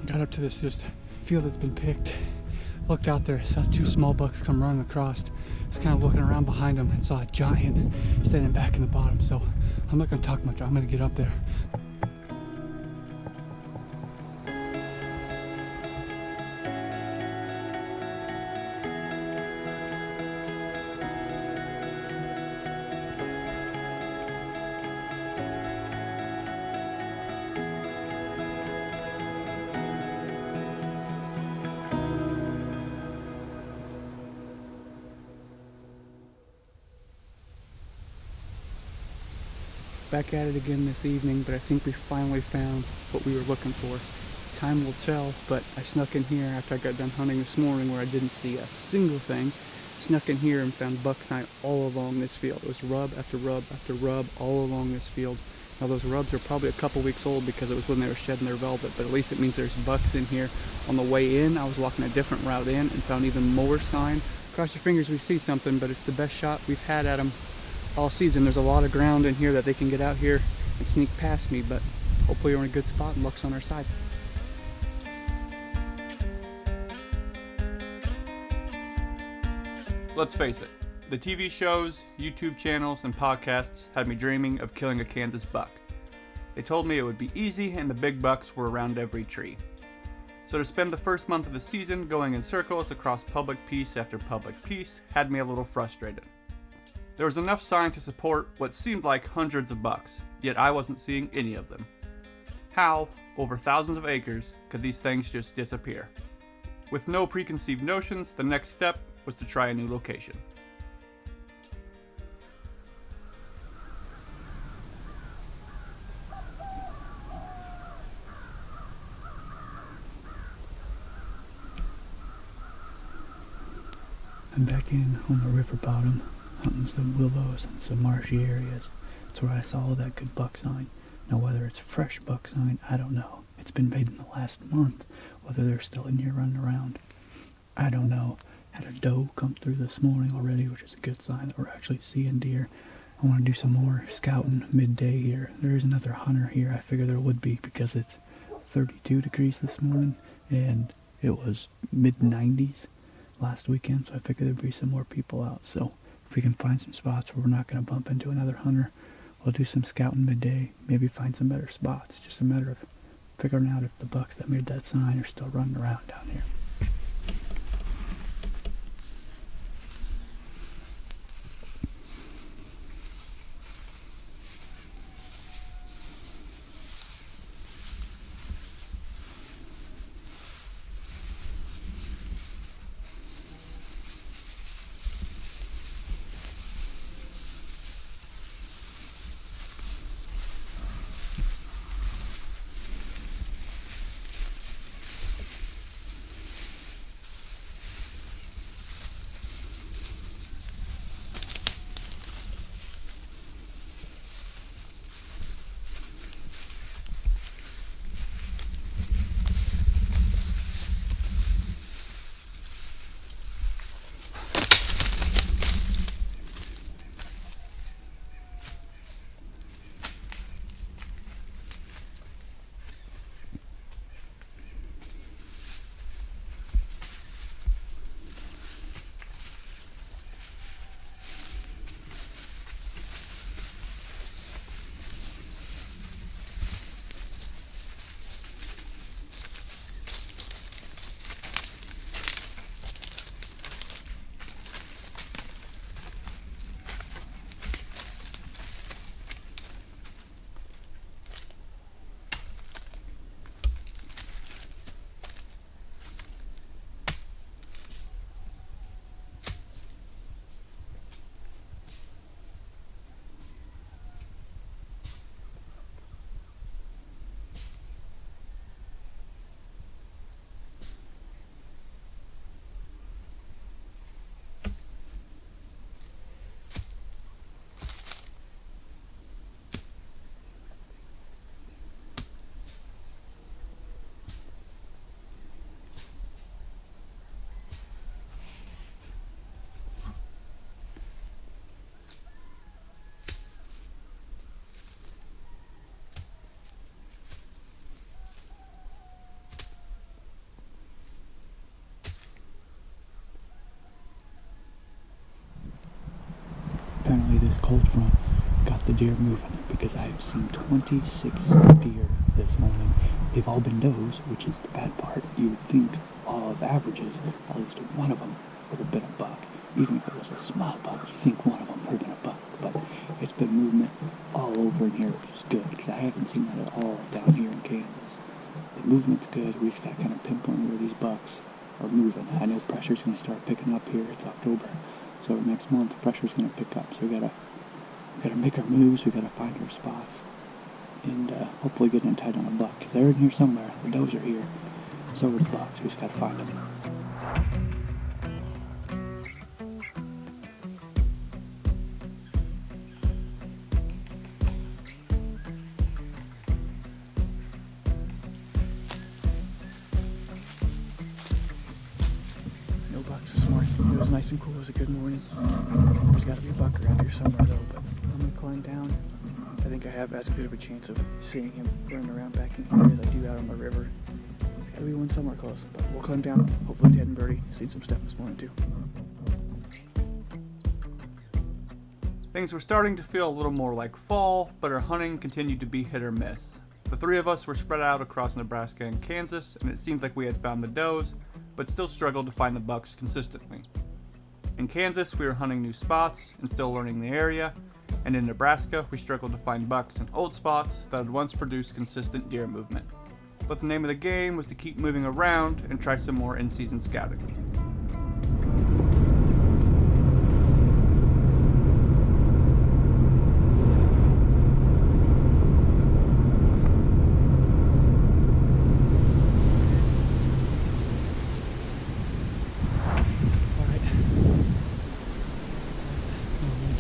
Got up to this just field that's been picked. Looked out there, saw two small bucks come running across. Was kind of looking around behind them and saw a giant standing back in the bottom. So I'm not gonna talk much. I'm gonna get up there. Back at it again this evening, but I think we finally found what we were looking for. Time will tell, but I snuck in here after I got done hunting this morning where I didn't see a single thing. Snuck in here and found buck sign all along this field. It was rub after rub after rub all along this field. Now those rubs are probably a couple weeks old because it was when they were shedding their velvet, but at least it means there's bucks in here. On the way in, I was walking a different route in and found even more sign. Cross your fingers we see something, but it's the best shot we've had at them all season. There's a lot of ground in here that they can get out here and sneak past me, but hopefully we're in a good spot and luck's on our side. Let's face it, the TV shows, YouTube channels, and podcasts had me dreaming of killing a Kansas buck. They told me it would be easy and the big bucks were around every tree. So to spend the first month of the season going in circles across public piece after public piece had me a little frustrated. There was enough sign to support what seemed like hundreds of bucks, yet I wasn't seeing any of them. How, over thousands of acres, could these things just disappear? With no preconceived notions, the next step was to try a new location. I'm back in on the river bottom, hunting some willows and some marshy areas. That's where I saw all that good buck sign. Now whether it's fresh buck sign, I don't know. It's been made in the last month. Whether they're still in here running around, I don't know. Had a doe come through this morning already, which is a good sign that we're actually seeing deer. I want to do some more scouting midday here. There is another hunter here. I figure there would be because it's 32 degrees this morning and it was mid-90s last weekend, so I figured there'd be some more people out. So if we can find some spots where we're not going to bump into another hunter, we'll do some scouting midday, maybe find some better spots. Just a matter of figuring out if the bucks that made that sign are still running around down here. apparently this cold front got the deer moving, because I have seen 26 deer this morning. They've all been does, which is the bad part. You would think law of averages, at least one of them would have been a buck. Even if it was a small buck, you think one of them would have been a buck. But it's been movement all over in here, which is good, because I haven't seen that at all down here in Kansas. The movement's good. We just got to kind of pinpoint where these bucks are moving. I know pressure's going to start picking up here. It's October, so next month pressure's going to pick up. So we gotta make our moves. We gotta find our spots, and hopefully get in tight on a buck, because they're in here somewhere. The does are here, so are the bucks. We just gotta find them. No bucks this morning. It was nice and cool. It was a good morning. There's got to be a buck around here somewhere though, but I'm going to climb down. I think I have as good of a chance of seeing him running around back in here as I do out on the river. There's got to be one somewhere close, but we'll climb down. Hopefully Dad and Brody seen some stuff this morning too. Things were starting to feel a little more like fall, but our hunting continued to be hit or miss. The three of us were spread out across Nebraska and Kansas, and it seemed like we had found the does, but still struggled to find the bucks consistently. In Kansas, we were hunting new spots and still learning the area, and in Nebraska, we struggled to find bucks in old spots that had once produced consistent deer movement. But the name of the game was to keep moving around and try some more in-season scouting.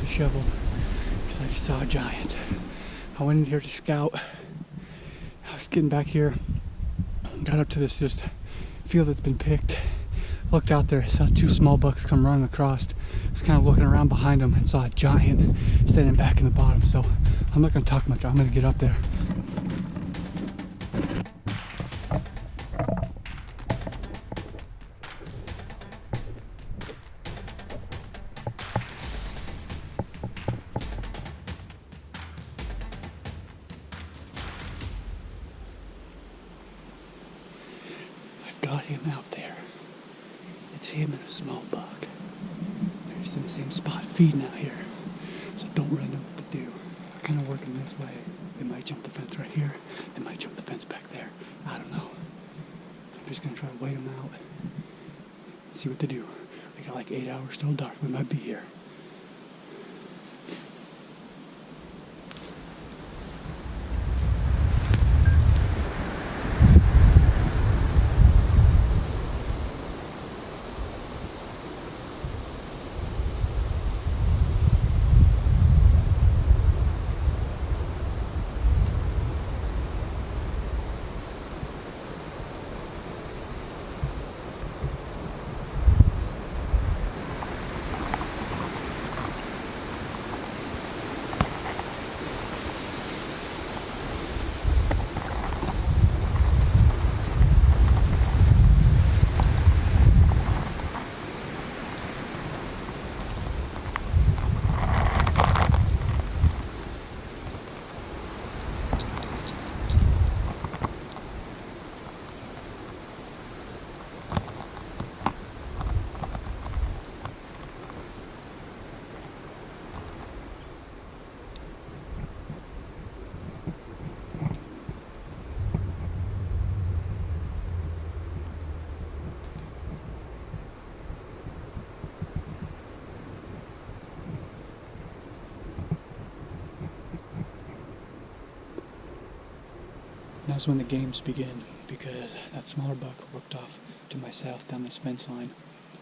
Shovel, because I just saw a giant. I went in here to scout. I was getting back here, got up to this just field that's been picked, looked out there, saw two small bucks come running across. I was kind of looking around behind them and saw a giant standing back in the bottom. So I'm not going to talk much. I'm going to get up there. Got him out there. It's him and a small buck. They're just in the same spot feeding out here. So don't really know what to do. I'm kind of working this way. They might jump the fence right here. They might jump the fence back there. I don't know. I'm just going to try to wait them out. See what they do. We got like 8 hours till dark. We might be here. That's when the games begin, because that smaller buck worked off to my south down this fence line.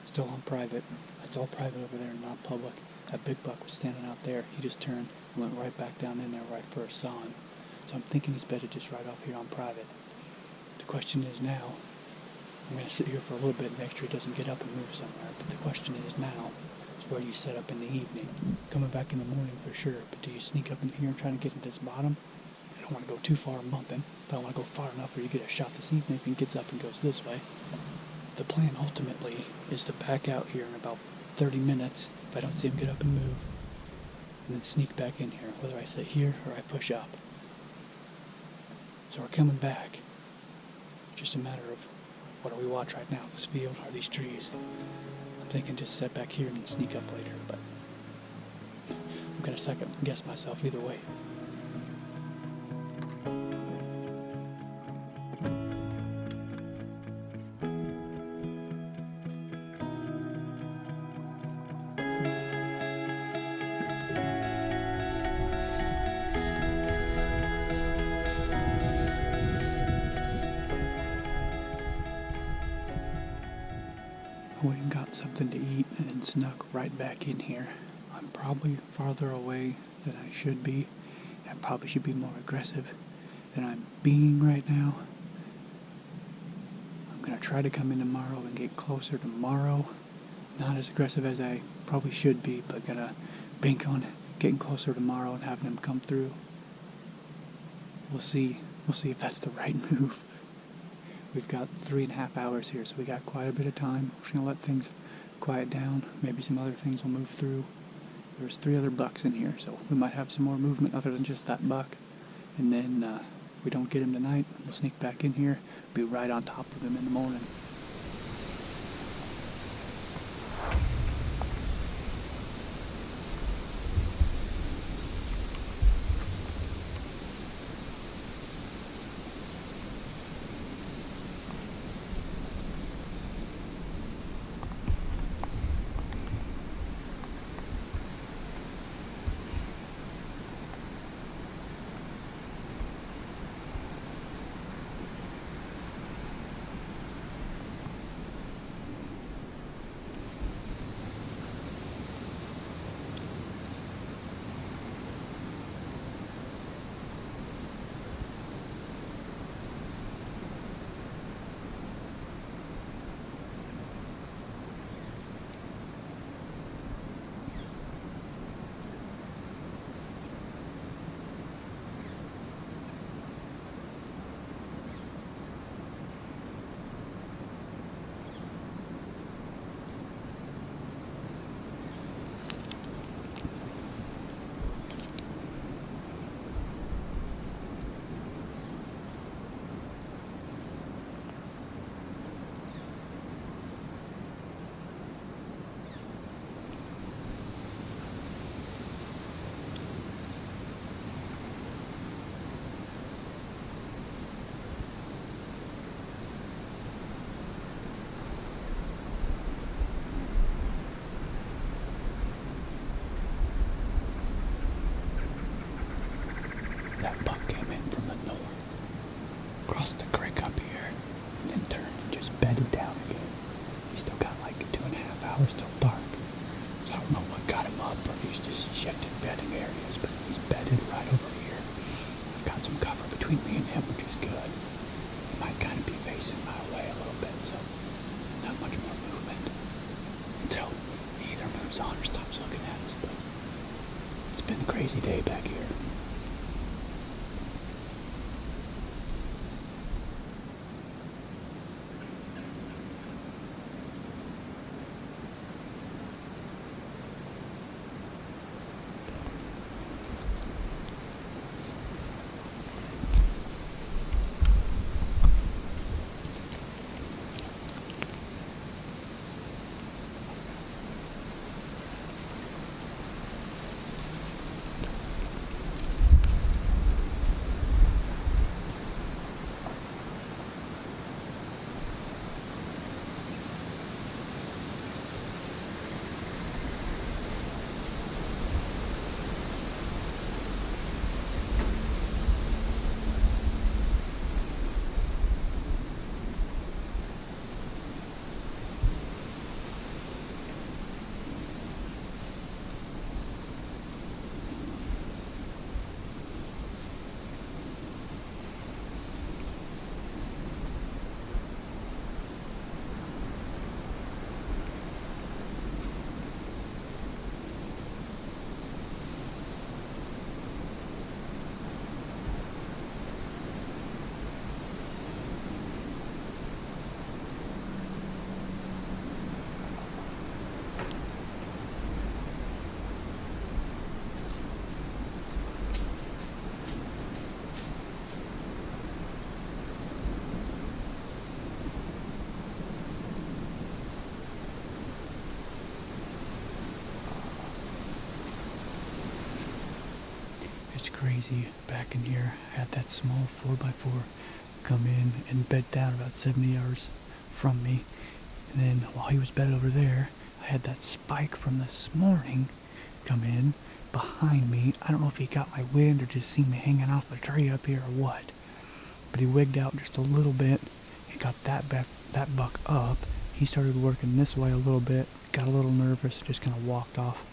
It's still on private. It's all private over there, not public. That big buck was standing out there. He just turned and went right back down in there right for a saw him. So I'm thinking he's better just right off here on private. The question is now, I'm going to sit here for a little bit and make sure he doesn't get up and move somewhere. But the question is now, is where do you set up in the evening? Coming back in the morning for sure, but do you sneak up in here and try to get into this bottom? I don't want to go too far and bump him, but I want to go far enough where you get a shot this evening if he gets up and goes this way. The plan ultimately is to back out here in about 30 minutes if I don't see him get up and move. and then sneak back in here, whether I sit here or I push up. So we're coming back. Just a matter of what do we watch right now, this field or these trees. I'm thinking just sit back here and then sneak up later, but I'm gonna second guess myself either way. I went and got something to eat and then snuck right back in here. I'm probably farther away than I should be. I probably should be more aggressive than I'm being right now. I'm going to try to come in tomorrow and get closer tomorrow. Not as aggressive as I probably should be, but gonna bank on getting closer tomorrow and having him come through. We'll see if that's the right move. We've got 3.5 hours here, so we got quite a bit of time. We're just going to let things quiet down. Maybe some other things will move through. There's 3 other bucks in here, so we might have some more movement other than just that buck. And then if we don't get him tonight, we'll sneak back in here, be right on top of him in the morning. crazy back in here. I had that small 4x4 come in and bed down about 70 yards from me. And then while he was bed over there, I had that spike from this morning come in behind me. I don't know if he got my wind or just seen me hanging off a tree up here or what. But he wigged out just a little bit. He got that buck up. He started working this way a little bit, got a little nervous, just kind of walked off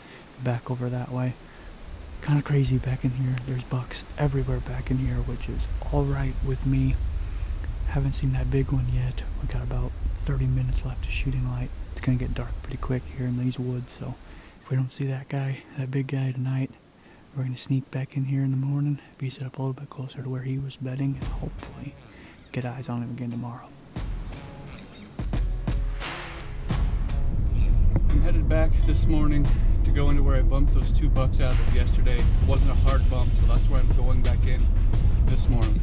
back over that way. Kind of crazy back in here. There's bucks everywhere back in here, which is alright with me. Haven't seen that big one yet. We got about 30 minutes left of shooting light. It's gonna get dark pretty quick here in these woods, so if we don't see that big guy tonight, we're gonna sneak back in here in the morning, be set up a little bit closer to where he was bedding, and hopefully get eyes on him again tomorrow. I'm headed back this morning to go into where I bumped those 2 bucks out of yesterday. It wasn't a hard bump, so that's where I'm going back in this morning.